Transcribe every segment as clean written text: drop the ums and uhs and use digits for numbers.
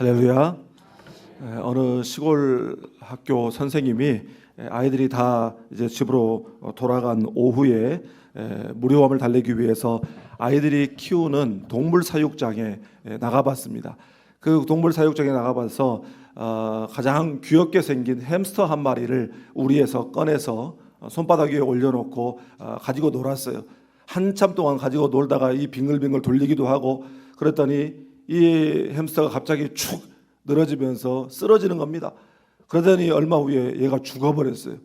할렐루야. 어느 시골 학교 선생님이 아이들이 다 이제 집으로 돌아간 오후에 무료함을 달래기 위해서 아이들이 키우는 동물 사육장에 나가봤습니다. 그 동물 사육장에 나가봐서 가장 귀엽게 생긴 햄스터 한 마리를 우리에서 꺼내서 손바닥 위에 올려놓고 가지고 놀았어요. 한참 동안 가지고 놀다가 이 빙글빙글 돌리기도 하고 그랬더니 이 햄스터가 갑자기 축 늘어지면서 쓰러지는 겁니다. 그러더니 얼마 후에 얘가 죽어버렸어요.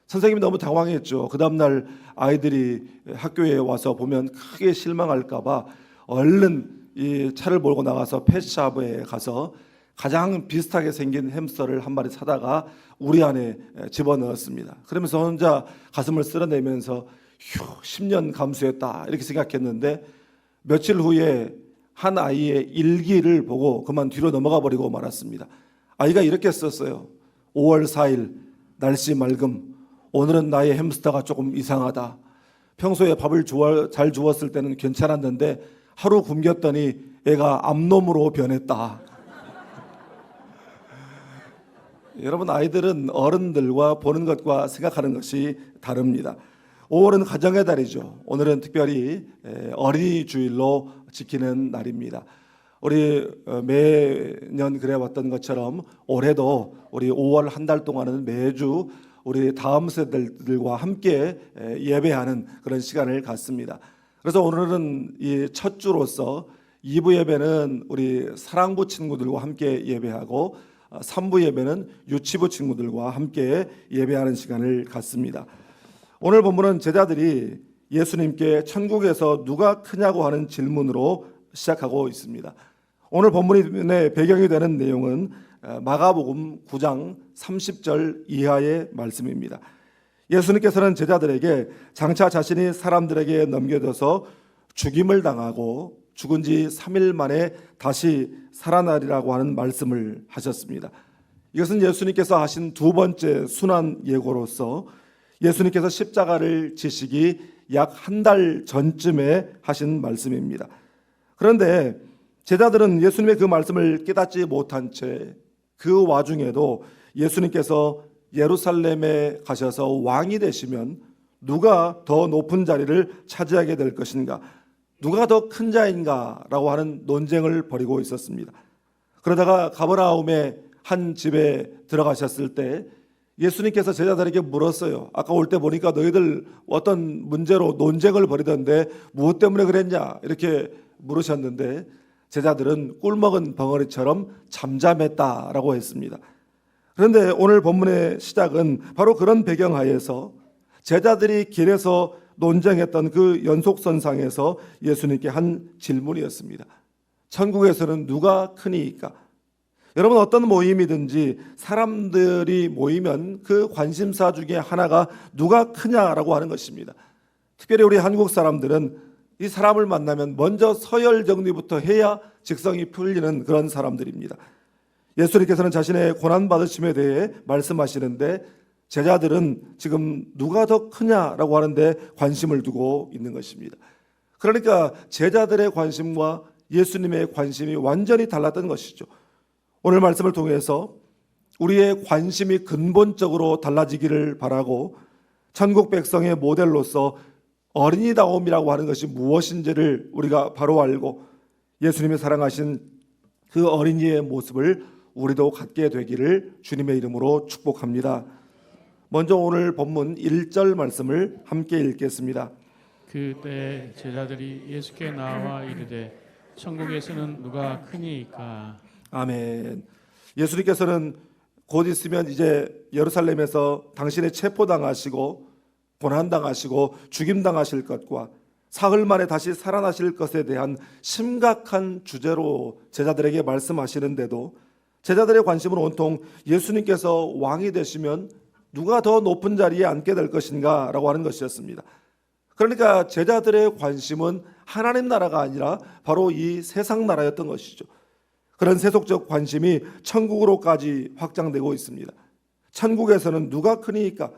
선생님이 너무 당황했죠. 그 다음날 아이들이 학교에 와서 보면 크게 실망할까봐 얼른 이 차를 몰고 나가서 펫샵에 가서 가장 비슷하게 생긴 햄스터를 한 마리 사다가 우리 안에 집어넣었습니다. 그러면서 혼자 가슴을 쓸어내면서 10년 감수했다 이렇게 생각했는데 며칠 후에 한 아이의 일기를 보고 그만 뒤로 넘어가 버리고 말았습니다. 아이가 이렇게 썼어요. 5월 4일 날씨 맑음. 오늘은 나의 햄스터가 조금 이상하다. 평소에 밥을 잘 주었을 때는 괜찮았는데 하루 굶겼더니 애가 암놈으로 변했다. 여러분, 아이들은 어른들과 보는 것과 생각하는 것이 다릅니다. 5월은 가정의 달이죠. 오늘은 특별히 어린이 주일로 지키는 날입니다. 우리 매년 그래왔던 것처럼 올해도 우리 5월 한 달 동안은 매주 우리 다음 세대들과 함께 예배하는 그런 시간을 갖습니다. 그래서 오늘은 이 첫 주로서 2부 예배는 우리 사랑부 친구들과 함께 예배하고 3부 예배는 유치부 친구들과 함께 예배하는 시간을 갖습니다. 오늘 본문은 제자들이 예수님께 천국에서 누가 크냐고 하는 질문으로 시작하고 있습니다. 오늘 본문의 배경이 되는 내용은 마가복음 9장 30절 이하의 말씀입니다. 예수님께서는 제자들에게 장차 자신이 사람들에게 넘겨져서 죽임을 당하고 죽은 지 3일 만에 다시 살아나리라고 하는 말씀을 하셨습니다. 이것은 예수님께서 하신 두 번째 순환 예고로서 예수님께서 십자가를 지시기 약 한 달 전쯤에 하신 말씀입니다. 그런데 제자들은 예수님의 그 말씀을 깨닫지 못한 채 그 와중에도 예수님께서 예루살렘에 가셔서 왕이 되시면 누가 더 높은 자리를 차지하게 될 것인가, 누가 더 큰 자인가라고 하는 논쟁을 벌이고 있었습니다. 그러다가 가버나움의 한 집에 들어가셨을 때 예수님께서 제자들에게 물었어요. 아까 올 때 보니까 너희들 어떤 문제로 논쟁을 벌이던데 무엇 때문에 그랬냐 이렇게 물으셨는데 제자들은 꿀먹은 벙어리처럼 잠잠했다라고 했습니다. 그런데 오늘 본문의 시작은 바로 그런 배경하에서 제자들이 길에서 논쟁했던 그 연속선상에서 예수님께 한 질문이었습니다. 천국에서는 누가 크니까? 여러분, 어떤 모임이든지 사람들이 모이면 그 관심사 중에 하나가 누가 크냐라고 하는 것입니다. 특별히 우리 한국 사람들은 이 사람을 만나면 먼저 서열 정리부터 해야 직성이 풀리는 그런 사람들입니다. 예수님께서는 자신의 고난받으심에 대해 말씀하시는데 제자들은 지금 누가 더 크냐라고 하는데 관심을 두고 있는 것입니다. 그러니까 제자들의 관심과 예수님의 관심이 완전히 달랐던 것이죠. 오늘 말씀을 통해서 우리의 관심이 근본적으로 달라지기를 바라고 천국 백성의 모델로서 어린이다움이라고 하는 것이 무엇인지를 우리가 바로 알고 예수님이 사랑하신 그 어린이의 모습을 우리도 갖게 되기를 주님의 이름으로 축복합니다. 먼저 오늘 본문 1절 말씀을 함께 읽겠습니다. 그때 제자들이 예수께 나와 이르되 천국에서는 누가 크니이까? 아멘. 예수님께서는 곧 있으면 이제 예루살렘에서 당신의 체포당하시고 고난당하시고 죽임당하실 것과 사흘 만에 다시 살아나실 것에 대한 심각한 주제로 제자들에게 말씀하시는데도 제자들의 관심은 온통 예수님께서 왕이 되시면 누가 더 높은 자리에 앉게 될 것인가 라고 하는 것이었습니다. 그러니까 제자들의 관심은 하나님 나라가 아니라 바로 이 세상 나라였던 것이죠. 그런 세속적 관심이 천국으로까지 확장되고 있습니다. 천국에서는 누가 크니까?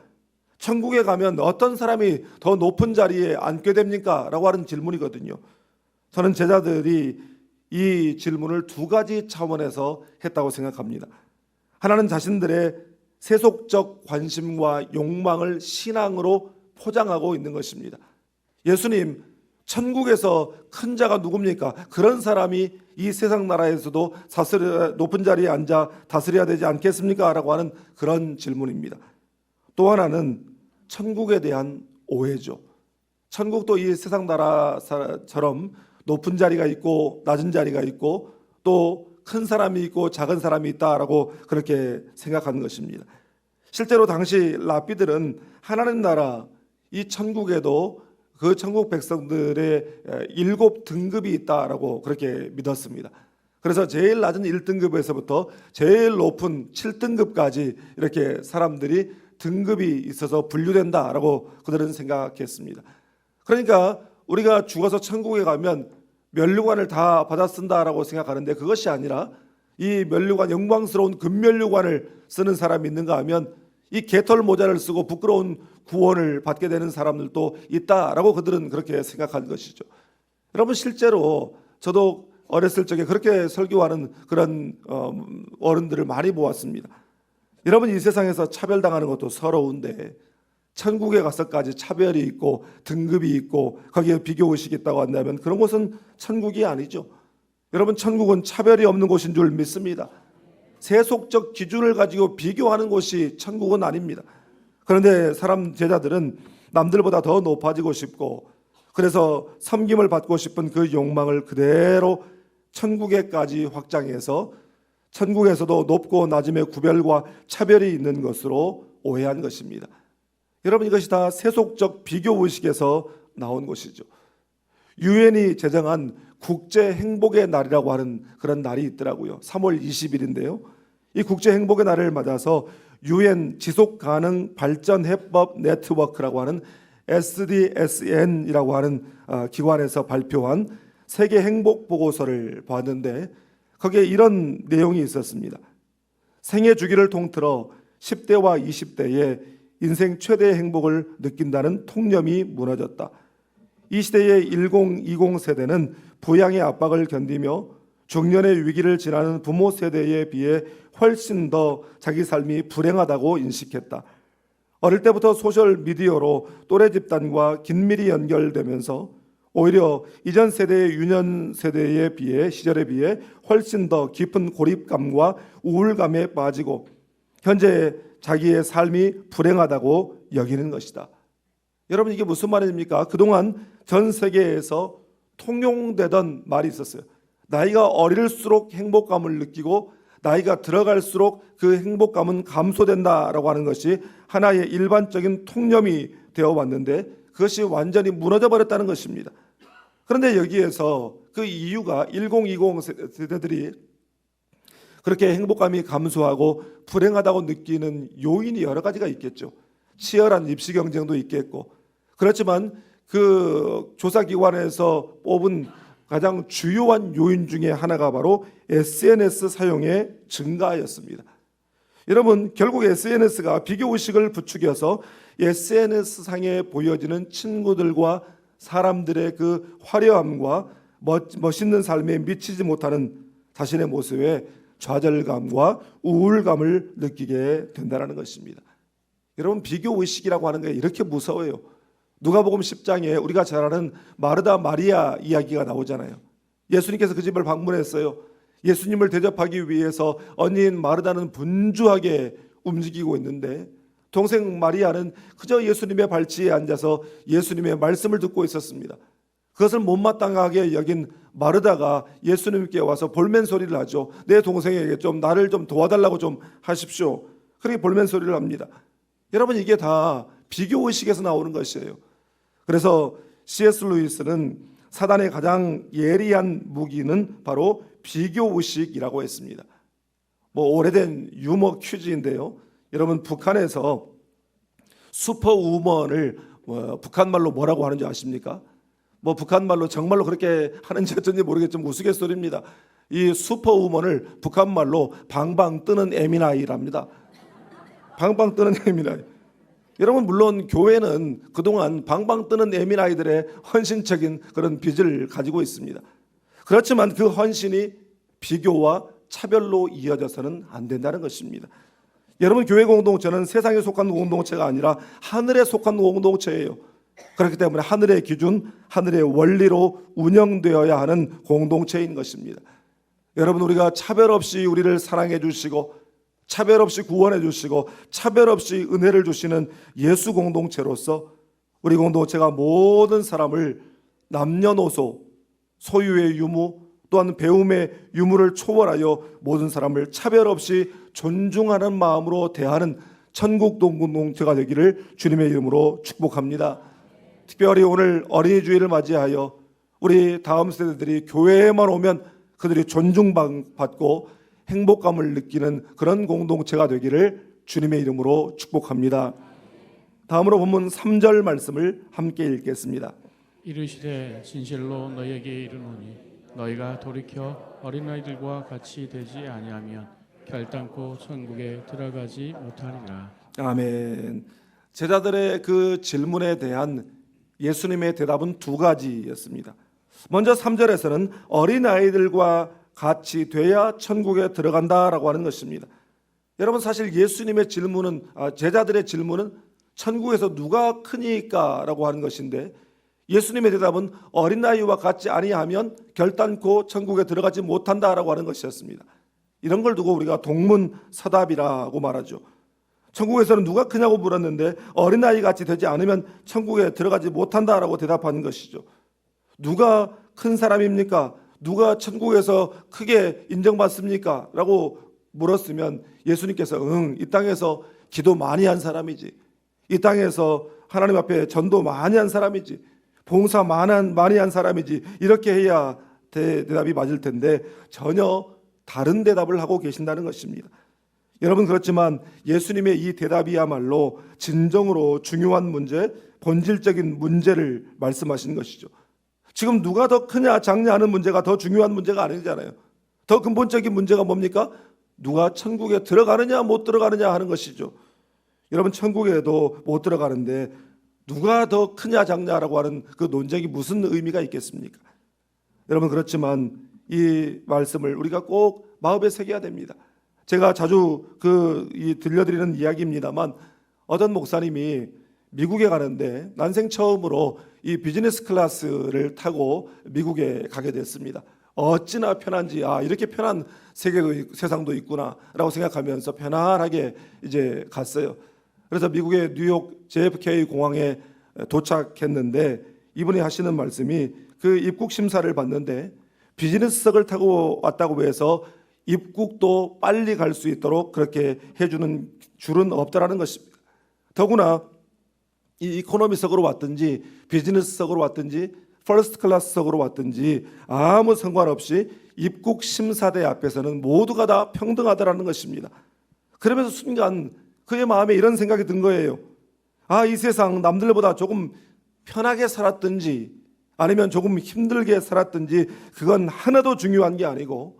천국에 가면 어떤 사람이 더 높은 자리에 앉게 됩니까? 라고 하는 질문이거든요. 저는 제자들이 이 질문을 두 가지 차원에서 했다고 생각합니다. 하나는 자신들의 세속적 관심과 욕망을 신앙으로 포장하고 있는 것입니다. 예수님, 천국에서 큰 자가 누굽니까? 그런 사람이 이 세상 나라에서도 높은 자리에 앉아 다스려야 되지 않겠습니까? 라고 하는 그런 질문입니다. 또 하나는 천국에 대한 오해죠. 천국도 이 세상 나라처럼 높은 자리가 있고 낮은 자리가 있고 또 큰 사람이 있고 작은 사람이 있다라고 그렇게 생각하는 것입니다. 실제로 당시 랍비들은 하나님 나라 이 천국에도 그 천국 백성들의 7등급이 있다라고 그렇게 믿었습니다. 그래서 제일 낮은 1등급에서부터 제일 높은 7등급까지 이렇게 사람들이 등급이 있어서 분류된다라고 그들은 생각했습니다. 그러니까 우리가 죽어서 천국에 가면 면류관을 다 받아 쓴다라고 생각하는데 그것이 아니라 이 면류관, 영광스러운 금면류관을 쓰는 사람이 있는가 하면 이 개털 모자를 쓰고 부끄러운 구원을 받게 되는 사람들도 있다라고 그들은 그렇게 생각한 것이죠. 여러분, 실제로 저도 어렸을 적에 그렇게 설교하는 그런 어른들을 많이 보았습니다. 여러분, 이 세상에서 차별당하는 것도 서러운데 천국에 가서까지 차별이 있고 등급이 있고 거기에 비교의식이 있다고 한다면 그런 곳은 천국이 아니죠. 여러분, 천국은 차별이 없는 곳인 줄 믿습니다. 세속적 기준을 가지고 비교하는 곳이 천국은 아닙니다. 그런데 제자들은 남들보다 더 높아지고 싶고 그래서 섬김을 받고 싶은 그 욕망을 그대로 천국에까지 확장해서 천국에서도 높고 낮음의 구별과 차별이 있는 것으로 오해한 것입니다. 여러분, 이것이 다 세속적 비교의식에서 나온 것이죠. 유엔이 제정한 국제행복의 날이라고 하는 그런 날이 있더라고요. 3월 20일인데요. 이 국제행복의 날을 맞아서 유엔 지속가능발전해법 네트워크라고 하는 SDSN이라고 하는 기관에서 발표한 세계 행복 보고서를 봤는데 거기에 이런 내용이 있었습니다. 생애 주기를 통틀어 10대와 20대의 인생 최대의 행복을 느낀다는 통념이 무너졌다. 이 시대의 1020 세대는 부양의 압박을 견디며 중년의 위기를 지나는 부모 세대에 비해 훨씬 더 자기 삶이 불행하다고 인식했다. 어릴 때부터 소셜 미디어로 또래 집단과 긴밀히 연결되면서 오히려 이전 세대의 유년 시절에 비해 훨씬 더 깊은 고립감과 우울감에 빠지고 현재 자기의 삶이 불행하다고 여기는 것이다. 여러분, 이게 무슨 말입니까? 그동안 전 세계에서 통용되던 말이 있었어요. 나이가 어릴수록 행복감을 느끼고 나이가 들어갈수록 그 행복감은 감소된다라고 하는 것이 하나의 일반적인 통념이 되어 왔는데 그것이 완전히 무너져 버렸다는 것입니다. 그런데 여기에서 그 이유가 1020 세대들이 그렇게 행복감이 감소하고 불행하다고 느끼는 요인이 여러 가지가 있겠죠. 치열한 입시 경쟁도 있겠고 그렇지만 그 조사기관에서 뽑은 가장 주요한 요인 중에 하나가 바로 SNS 사용의 증가였습니다. 여러분, 결국 SNS가 비교의식을 부추겨서 SNS상에 보여지는 친구들과 사람들의 그 화려함과 멋있는 삶에 미치지 못하는 자신의 모습에 좌절감과 우울감을 느끼게 된다는 것입니다. 여러분, 비교의식이라고 하는 게 이렇게 무서워요. 누가복음 10장에 우리가 잘 아는 마르다 마리아 이야기가 나오잖아요. 예수님께서 그 집을 방문했어요. 예수님을 대접하기 위해서 언니인 마르다는 분주하게 움직이고 있는데 동생 마리아는 그저 예수님의 발치에 앉아서 예수님의 말씀을 듣고 있었습니다. 그것을 못마땅하게 여긴 마르다가 예수님께 와서 볼멘 소리를 하죠. 내 동생에게 나를 좀 도와달라고 좀 하십시오. 그렇게 볼멘 소리를 합니다. 여러분, 이게 다 비교의식에서 나오는 것이에요. 그래서 C.S. 루이스는 사단의 가장 예리한 무기는 바로 비교의식이라고 했습니다. 오래된 유머 퀴즈인데요. 여러분, 북한에서 슈퍼우먼을 북한말로 뭐라고 하는지 아십니까? 북한말로 정말로 그렇게 하는지 어쩐지 모르겠지만 우스갯소리입니다. 이 슈퍼우먼을 북한말로 방방 뜨는 에미나이랍니다. 방방 뜨는 에미나이. 여러분, 물론 교회는 그동안 방방 뜨는 에미나이들의 헌신적인 그런 빚을 가지고 있습니다. 그렇지만 그 헌신이 비교와 차별로 이어져서는 안 된다는 것입니다. 여러분, 교회 공동체는 세상에 속한 공동체가 아니라 하늘에 속한 공동체예요. 그렇기 때문에 하늘의 기준, 하늘의 원리로 운영되어야 하는 공동체인 것입니다. 여러분, 우리가 차별 없이 우리를 사랑해 주시고 차별 없이 구원해 주시고 차별 없이 은혜를 주시는 예수 공동체로서 우리 공동체가 모든 사람을 남녀노소, 소유의 유무 또한 배움의 유무를 초월하여 모든 사람을 차별 없이 존중하는 마음으로 대하는 천국 공동체가 되기를 주님의 이름으로 축복합니다. 특별히 오늘 어린이 주일을 맞이하여 우리 다음 세대들이 교회에만 오면 그들이 존중받고 행복감을 느끼는 그런 공동체가 되기를 주님의 이름으로 축복합니다. 다음으로 본문 3절 말씀을 함께 읽겠습니다. 이르시되 진실로 너희에게 이르노니 너희가 돌이켜 어린아이들과 같이 되지 아니하면 결단코 천국에 들어가지 못하리라. 아멘. 제자들의 그 질문에 대한 예수님의 대답은 두 가지였습니다. 먼저 3절에서는 어린아이들과 같이 돼야 천국에 들어간다라고 하는 것입니다. 여러분, 사실 예수님의 질문은 제자들의 질문은 천국에서 누가 크니까 라고 하는 것인데 예수님의 대답은 어린아이와 같지 아니하면 결단코 천국에 들어가지 못한다라고 하는 것이었습니다. 이런 걸 두고 우리가 동문서답이라고 말하죠. 천국에서는 누가 크냐고 물었는데 어린아이 같이 되지 않으면 천국에 들어가지 못한다라고 대답하는 것이죠. 누가 큰 사람입니까? 누가 천국에서 크게 인정받습니까? 라고 물었으면 예수님께서 이 땅에서 기도 많이 한 사람이지, 이 땅에서 하나님 앞에 전도 많이 한 사람이지, 봉사 많이 한 사람이지, 이렇게 해야 대답이 맞을 텐데 전혀 다른 대답을 하고 계신다는 것입니다. 여러분, 그렇지만 예수님의 이 대답이야말로 진정으로 중요한 문제, 본질적인 문제를 말씀하시는 것이죠. 지금 누가 더 크냐 작냐 하는 문제가 더 중요한 문제가 아니잖아요. 더 근본적인 문제가 뭡니까? 누가 천국에 들어가느냐 못 들어가느냐 하는 것이죠. 여러분, 천국에도 못 들어가는데 누가 더 크냐 작냐라고 하는 그 논쟁이 무슨 의미가 있겠습니까? 여러분, 그렇지만 이 말씀을 우리가 꼭 마음에 새겨야 됩니다. 제가 자주 들려드리는 이야기입니다만 어떤 목사님이 미국에 가는데 난생 처음으로 이 비즈니스 클래스를 타고 미국에 가게 됐습니다. 어찌나 편한지, 이렇게 편한 세상도 있구나라고 생각하면서 편안하게 이제 갔어요. 그래서 미국의 뉴욕 JFK 공항에 도착했는데 이분이 하시는 말씀이 그 입국 심사를 받는데 비즈니스석을 타고 왔다고 해서 입국도 빨리 갈 수 있도록 그렇게 해주는 줄은 없다라는 것입니다. 더구나 이 이코노미석으로 왔든지 비즈니스석으로 왔든지 퍼스트 클래스석으로 왔든지 아무 상관없이 입국 심사대 앞에서는 모두가 다 평등하다라는 것입니다. 그러면서 순간 그의 마음에 이런 생각이 든 거예요. 이 세상 남들보다 조금 편하게 살았든지 아니면 조금 힘들게 살았든지 그건 하나도 중요한 게 아니고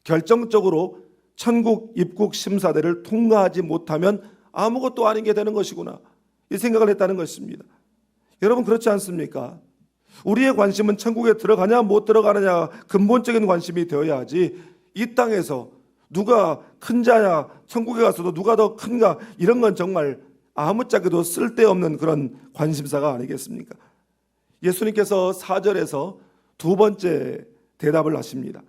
결정적으로 천국 입국 심사대를 통과하지 못하면 아무것도 아닌 게 되는 것이구나, 이 생각을 했다는 것입니다. 여러분, 그렇지 않습니까? 우리의 관심은 천국에 들어가냐 못 들어가느냐 근본적인 관심이 되어야지 이 땅에서 누가 큰 자냐, 천국에 가서도 누가 더 큰가, 이런 건 정말 아무짝에도 쓸데없는 그런 관심사가 아니겠습니까? 예수님께서 4절에서 두 번째 대답을 하십니다.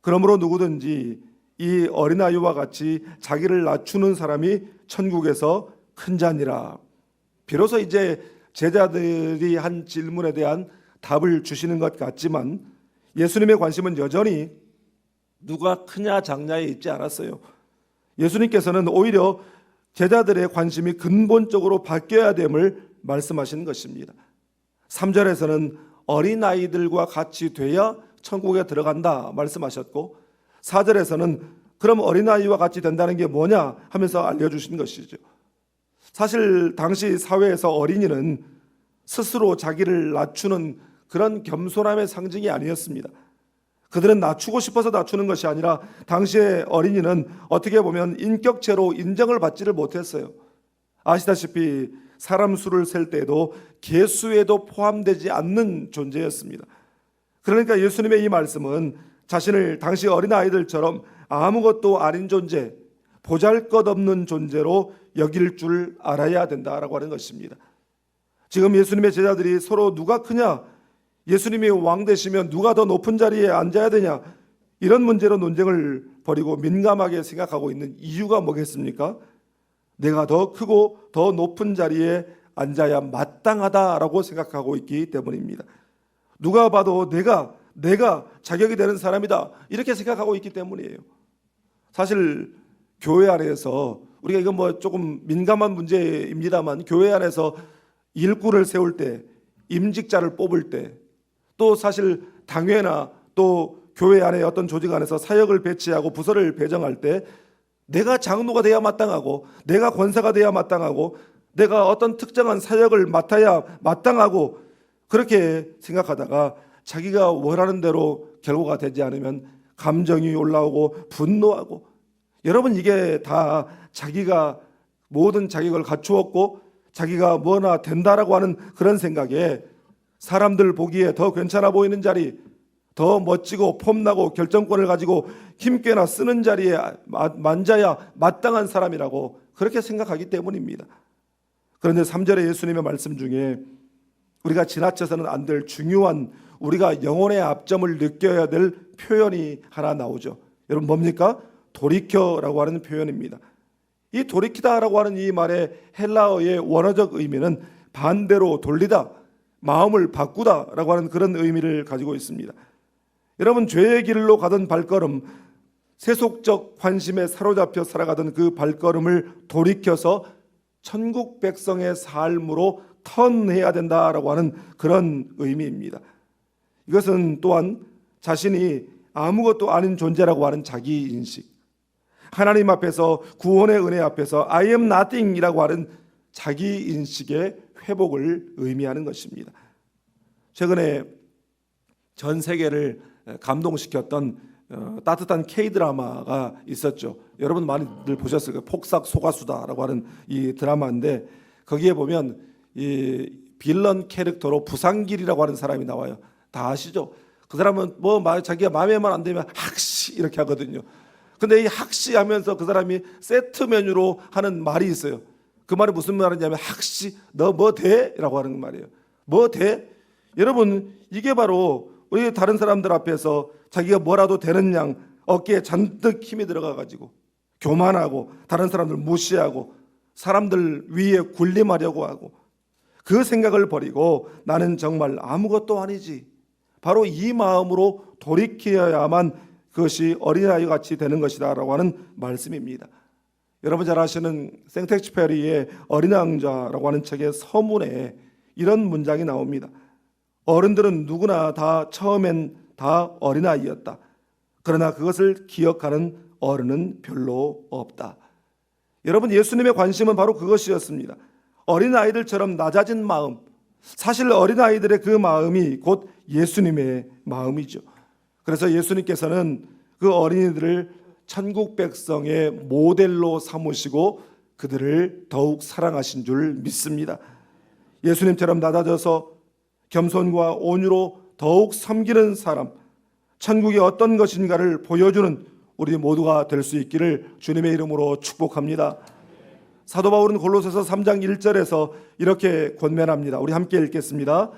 그러므로 누구든지 이 어린아이와 같이 자기를 낮추는 사람이 천국에서 큰 자니라. 비로소 이제 제자들이 한 질문에 대한 답을 주시는 것 같지만 예수님의 관심은 여전히 누가 크냐 작냐에 있지 않았어요. 예수님께서는 오히려 제자들의 관심이 근본적으로 바뀌어야 됨을 말씀하시는 것입니다. 3절에서는 어린아이들과 같이 돼야 천국에 들어간다 말씀하셨고 4절에서는 그럼 어린아이와 같이 된다는 게 뭐냐 하면서 알려주신 것이죠. 사실 당시 사회에서 어린이는 스스로 자기를 낮추는 그런 겸손함의 상징이 아니었습니다. 그들은 낮추고 싶어서 낮추는 것이 아니라 당시의 어린이는 어떻게 보면 인격체로 인정을 받지를 못했어요. 아시다시피 사람 수를 셀 때에도 개수에도 포함되지 않는 존재였습니다. 그러니까 예수님의 이 말씀은 자신을 당시 어린아이들처럼 아무것도 아닌 존재, 보잘것없는 존재로 여길 줄 알아야 된다라고 하는 것입니다. 지금 예수님의 제자들이 서로 누가 크냐, 예수님이 왕 되시면 누가 더 높은 자리에 앉아야 되냐, 이런 문제로 논쟁을 벌이고 민감하게 생각하고 있는 이유가 뭐겠습니까? 내가 더 크고 더 높은 자리에 앉아야 마땅하다라고 생각하고 있기 때문입니다. 누가 봐도 내가 자격이 되는 사람이다 이렇게 생각하고 있기 때문이에요. 사실 교회 안에서 우리가 이건 뭐 조금 민감한 문제입니다만, 교회 안에서 일꾼을 세울 때, 임직자를 뽑을 때, 또 사실 당회나 또 교회 안에 어떤 조직 안에서 사역을 배치하고 부서를 배정할 때 내가 장로가 돼야 마땅하고, 내가 권사가 돼야 마땅하고, 내가 어떤 특정한 사역을 맡아야 마땅하고, 그렇게 생각하다가 자기가 원하는 대로 결과가 되지 않으면 감정이 올라오고 분노하고, 여러분 이게 다 자기가 모든 자격을 갖추었고 자기가 뭐나 된다라고 하는 그런 생각에 사람들 보기에 더 괜찮아 보이는 자리, 더 멋지고 폼나고 결정권을 가지고 힘께나 쓰는 자리에 만져야 마땅한 사람이라고 그렇게 생각하기 때문입니다. 그런데 3절의 예수님의 말씀 중에 우리가 지나쳐서는 안 될 중요한, 우리가 영혼의 압점을 느껴야 될 표현이 하나 나오죠. 여러분 뭡니까? 돌이켜라고 하는 표현입니다. 이 돌이키다라고 하는 이 말의 헬라어의 원어적 의미는 반대로 돌리다, 마음을 바꾸다라고 하는 그런 의미를 가지고 있습니다. 여러분, 죄의 길로 가던 발걸음, 세속적 관심에 사로잡혀 살아가던 그 발걸음을 돌이켜서 천국 백성의 삶으로 턴해야 된다라고 하는 그런 의미입니다. 이것은 또한 자신이 아무것도 아닌 존재라고 하는 자기인식, 하나님 앞에서, 구원의 은혜 앞에서 I am nothing 이라고 하는 자기인식의 회복을 의미하는 것입니다. 최근에 전 세계를 감동시켰던 따뜻한 K-드라마가 있었죠. 여러분 많이들 보셨을 거예요. 폭삭 소가수다라고 하는 이 드라마인데, 거기에 보면 이 빌런 캐릭터로 부상길이라고 하는 사람이 나와요. 다 아시죠? 그 사람은 뭐 자기가 마음에만 안 들면 학시 이렇게 하거든요. 근데 이 학시 하면서 그 사람이 세트 메뉴로 하는 말이 있어요. 그 말이 무슨 말이냐면, 학시 너 뭐 돼? 라고 하는 말이에요. 뭐 돼? 여러분 이게 바로 우리 다른 사람들 앞에서 자기가 뭐라도 되는 양 어깨에 잔뜩 힘이 들어가가지고 교만하고 다른 사람들 무시하고 사람들 위에 군림하려고 하고, 그 생각을 버리고 나는 정말 아무것도 아니지, 바로 이 마음으로 돌이켜야만 그것이 어린아이 같이 되는 것이다 라고 하는 말씀입니다. 여러분 잘 아시는 생텍쥐페리의 어린 왕자라고 하는 책의 서문에 이런 문장이 나옵니다. 어른들은 누구나 다 처음엔 다 어린아이였다. 그러나 그것을 기억하는 어른은 별로 없다. 여러분, 예수님의 관심은 바로 그것이었습니다. 어린아이들처럼 낮아진 마음, 사실 어린아이들의 그 마음이 곧 예수님의 마음이죠. 그래서 예수님께서는 그 어린이들을 천국 백성의 모델로 삼으시고 그들을 더욱 사랑하신 줄 믿습니다. 예수님처럼 낮아져서 겸손과 온유로 더욱 섬기는 사람, 천국이 어떤 것인가를 보여주는 우리 모두가 될 수 있기를 주님의 이름으로 축복합니다. 사도 바울은 골로새서 3장 1절에서 이렇게 권면합니다. 우리 함께 읽겠습니다.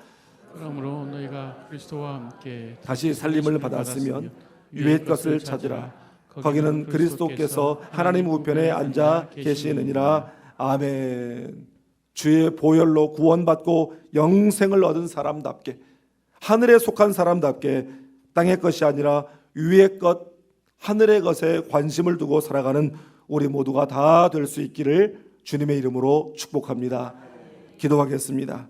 그러므로 너희가 그리스도와 함께 다시 살림을 받았으면 위의 것을 찾으라. 거기는 그리스도께서 하나님 우편에 앉아 계시느니라. 아멘. 주의 보혈로 구원받고 영생을 얻은 사람답게, 하늘에 속한 사람답게 땅의 것이 아니라 위의 것, 하늘의 것에 관심을 두고 살아가는 우리 모두가 다 될 수 있기를 주님의 이름으로 축복합니다. 기도하겠습니다.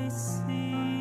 see.